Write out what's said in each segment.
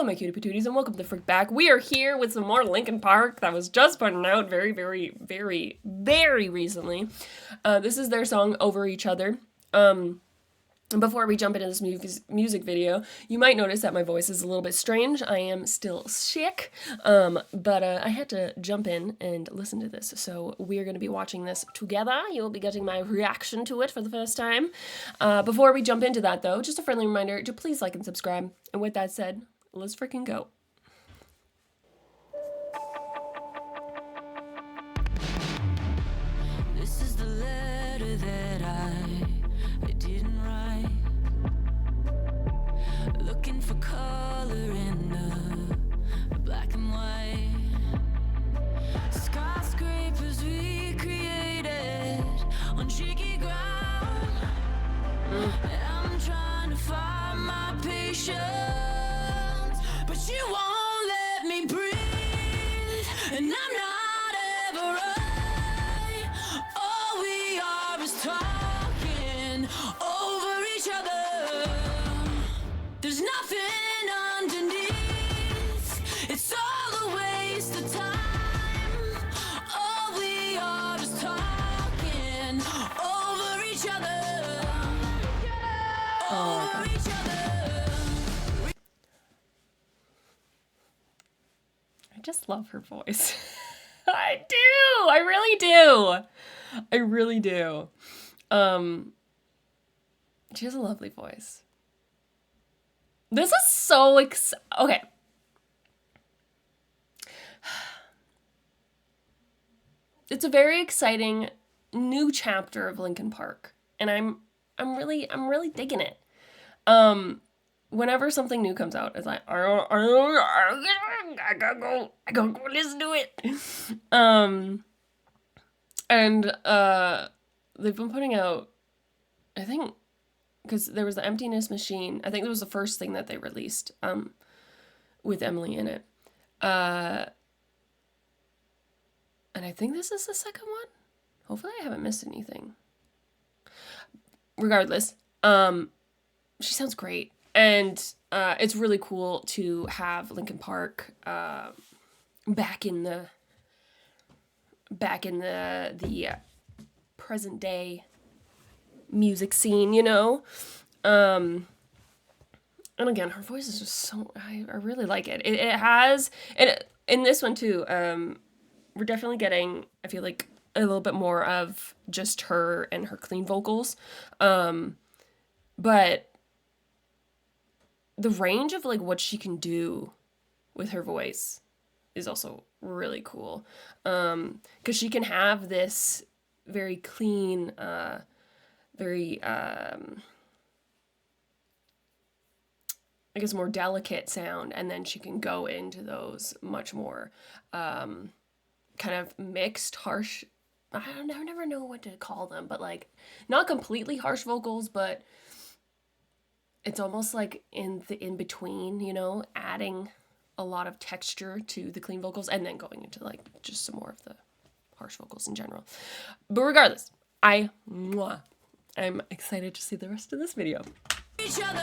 Hello, my cutie patooties, and welcome to Frick Back. We are here with some more Linkin Park that was just put out very recently. This is their song Over Each Other. Before we jump into this music video, you might notice that my voice is a little bit strange. I am still sick, but I had to jump in and listen to this. So we're going to be watching this together. You'll be getting my reaction to it for the first time. Before we jump into that, though, just a friendly reminder to please like and subscribe. And with that said, let's freaking go. This is the letter that I didn't write. Looking for color in the black and white. Skyscrapers we created on shaky ground. I'm trying to find my patience, but you won't let me breathe, and I'm not ever right. All we are is talking over each other. There's nothing underneath. It's all a waste of time. All we are is talking over each other. Over each other. I just love her voice. I do! I really do! I really do. She has a lovely voice. This is so okay. It's a very exciting new chapter of Linkin Park, and I'm really digging it. Whenever something new comes out, it's like I gotta go listen to it. And they've been putting out, I think, because there was the Emptiness Machine. I think it was the first thing that they released, with Emily in it. And I think this is the second one. Hopefully I haven't missed anything. Regardless, she sounds great. And it's really cool to have Linkin Park back in the present day music scene, you know? And again, her voice is just so, I really like it. It has, and in this one too, we're definitely getting, I feel like, a little bit more of just her and her clean vocals. But the range of like what she can do with her voice is also really cool. 'Cause she can have this very clean, very, I guess more delicate sound, and then she can go into those much more, kind of mixed, harsh, I never know what to call them, but like not completely harsh vocals, but it's almost like in between, you know, adding a lot of texture to the clean vocals and then going into like just some more of the harsh vocals in general. But regardless, I'm excited to see the rest of this video. Each other.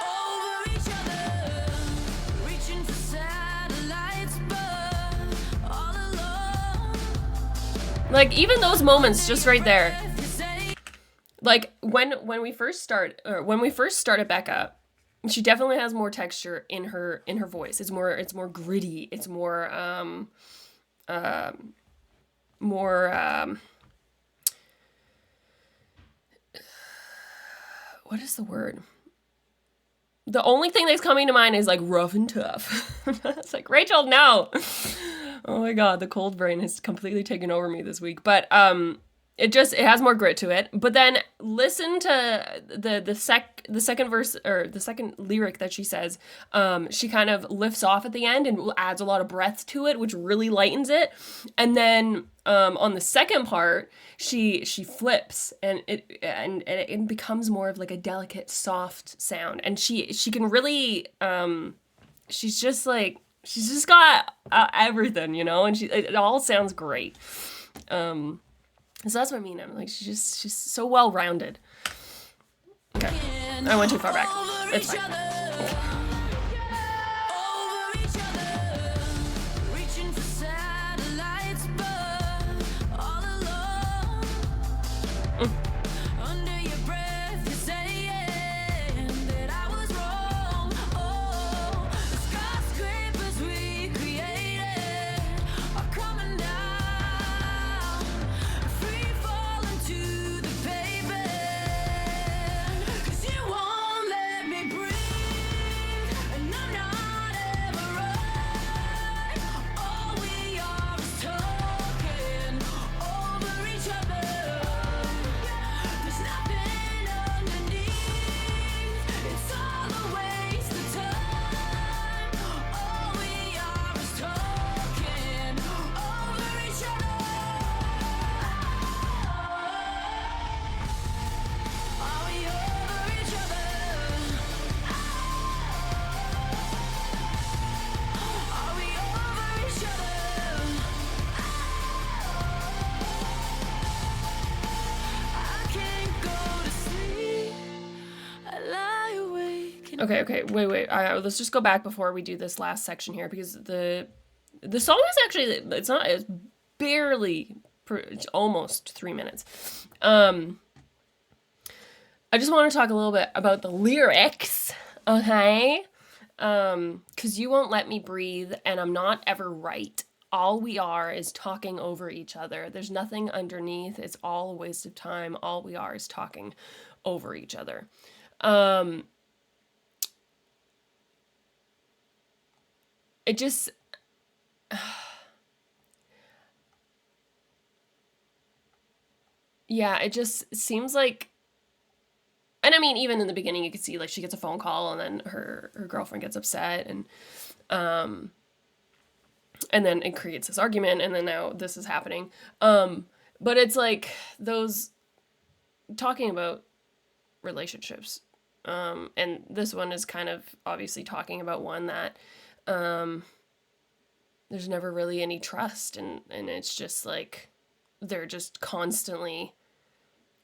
Over each other. Reaching for satellites, but all alone. Like even those moments just right there. Like when we first start it back up, she definitely has more texture in her voice. It's more gritty. It's more what is the word? The only thing that's coming to mind is like rough and tough. It's like, Rachel, no. Oh my God, the cold brain has completely taken over me this week. But it has more grit to it. But then listen to the second verse, or the second lyric that she says. She kind of lifts off at the end and adds a lot of breath to it, which really lightens it. And then on the second part, she flips and it becomes more of like a delicate, soft sound. And she can really she's just got everything, you know, and it all sounds great. So that's what I mean. I'm like, she's so well rounded. Okay, I went too far back. It's fine. over each other, reaching for satellites, but all alone. Under your breath, you're saying that I was wrong. Oh, the skyscrapers we created are coming down, free falling to the pavement. 'Cause you won't let me breathe, and I'm not ever right. All we are is talking over each other. There's nothing underneath. It's all a waste of time. All we are is talking over each other. Are we over each other? Are we over each other? I can't go to sleep. I lie awake and Okay, wait. Let's just go back before we do this last section here, because the song is actually, it's barely, it's almost 3 minutes. I just want to talk a little bit about the lyrics, okay? Because you won't let me breathe, and I'm not ever right. All we are is talking over each other. There's nothing underneath. It's all a waste of time. All we are is talking over each other. It just... yeah, it just seems like... And I mean, even in the beginning, you could see, like, she gets a phone call, and then her girlfriend gets upset, and then it creates this argument, and then now this is happening. But it's like those talking about relationships, and this one is kind of obviously talking about one that there's never really any trust, and it's just like they're just constantly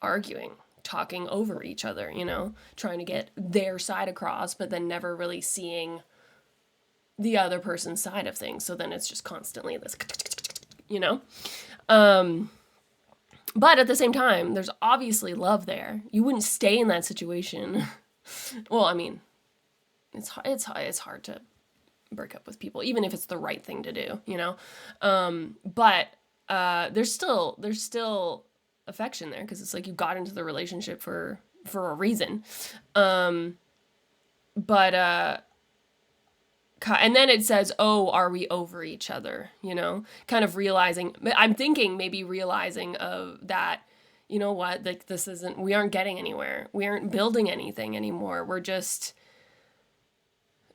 arguing, talking over each other, you know, trying to get their side across, but then never really seeing the other person's side of things. So then it's just constantly this, you know? But at the same time, there's obviously love there. You wouldn't stay in that situation. Well, I mean, it's hard to break up with people, even if it's the right thing to do, you know? But there's still affection there, because it's like you got into the relationship for a reason. And then it says, oh, are we over each other? You know, kind of realizing, I'm thinking maybe realizing of that, you know what, like we aren't getting anywhere. We aren't building anything anymore. We're just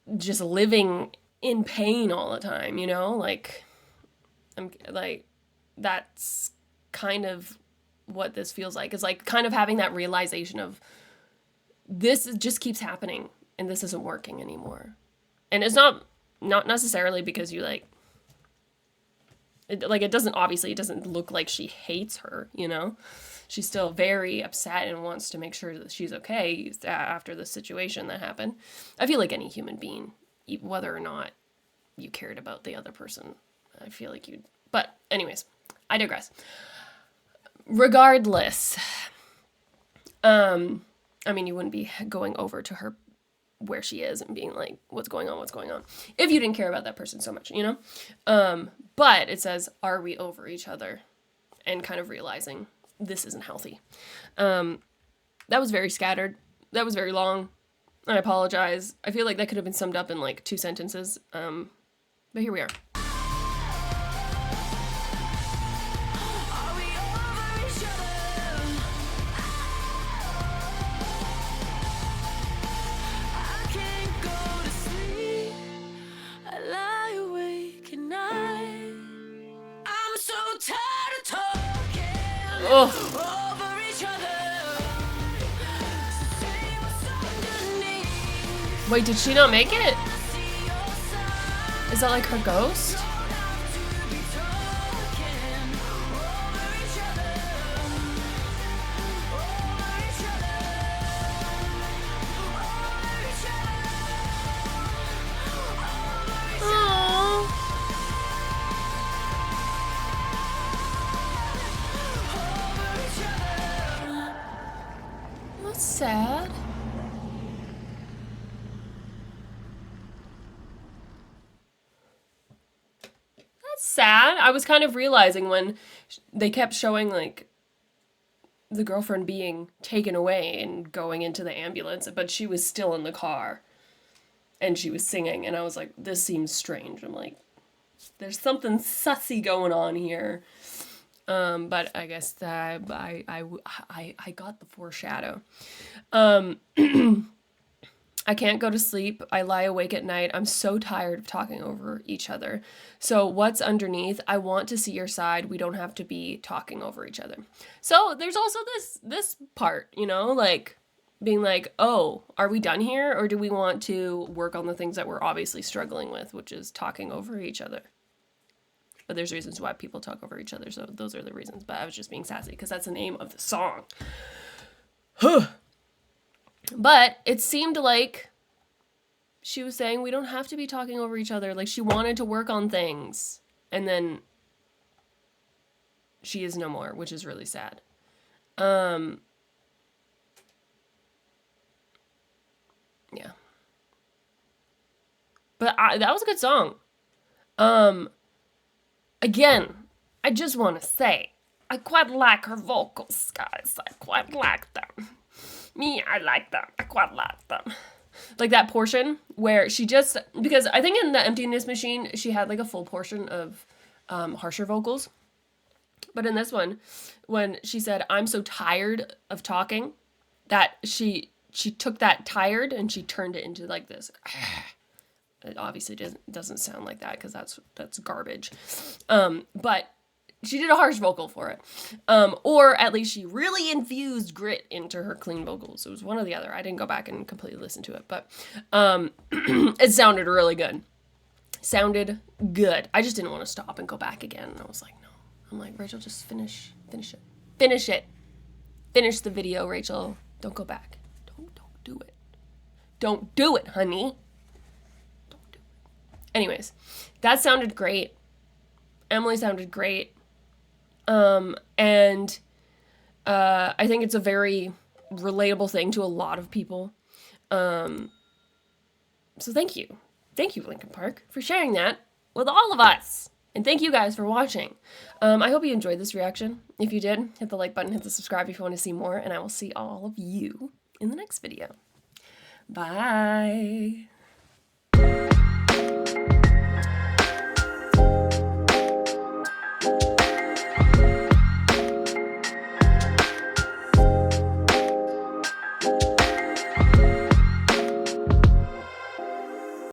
living in pain all the time, you know, like, that's kind of what this feels like. Is like kind of having that realization of this just keeps happening and this isn't working anymore. And it's not necessarily because you it doesn't look like she hates her, you know? She's still very upset and wants to make sure that she's okay after the situation that happened. I feel like any human being, whether or not you cared about the other person, I feel like you'd... But anyways, I digress. Regardless, I mean, you wouldn't be going over to her where she is and being like, what's going on, if you didn't care about that person so much, you know? But it says, are we over each other? And kind of realizing this isn't healthy. That was very scattered. That was very long. I apologize. I feel like that could have been summed up in like 2 sentences. But here we are. Oh. Wait, did she not make it? Is that like her ghost? sad. I was kind of realizing when they kept showing like the girlfriend being taken away and going into the ambulance, but she was still in the car and she was singing, and I was like, this seems strange. I'm like, there's something sussy going on here. But I guess that I got the foreshadow. I can't go to sleep. I lie awake at night. I'm so tired of talking over each other. So what's underneath? I want to see your side. We don't have to be talking over each other. So there's also this part, you know, like being like, oh, are we done here? Or do we want to work on the things that we're obviously struggling with, which is talking over each other? But there's reasons why people talk over each other. So those are the reasons. But I was just being sassy because that's the name of the song. But it seemed like she was saying we don't have to be talking over each other. Like she wanted to work on things. And then she is no more, which is really sad. Yeah. But that was a good song. Again, I just want to say, I quite like her vocals, guys. I quite like them. Me, I like them. I quite like them. Like that portion where she just, because I think in the Emptiness Machine, she had like a full portion of harsher vocals. But in this one, when she said, I'm so tired of talking, that she took that tired and she turned it into like this. It obviously doesn't sound like that because that's garbage. But she did a harsh vocal for it. Or at least she really infused grit into her clean vocals. It was one or the other. I didn't go back and completely listen to it, but it sounded really good. Sounded good. I just didn't want to stop and go back again. And I was like, no. I'm like, Rachel, just finish it. Finish it. Finish the video, Rachel. Don't go back. Don't do it. Don't do it, honey. Don't do it. Anyways, that sounded great. Emily sounded great. And I think it's a very relatable thing to a lot of people. So thank you. Thank you, Linkin Park, for sharing that with all of us. And thank you guys for watching. I hope you enjoyed this reaction. If you did, hit the like button, hit the subscribe if you want to see more, and I will see all of you in the next video. Bye.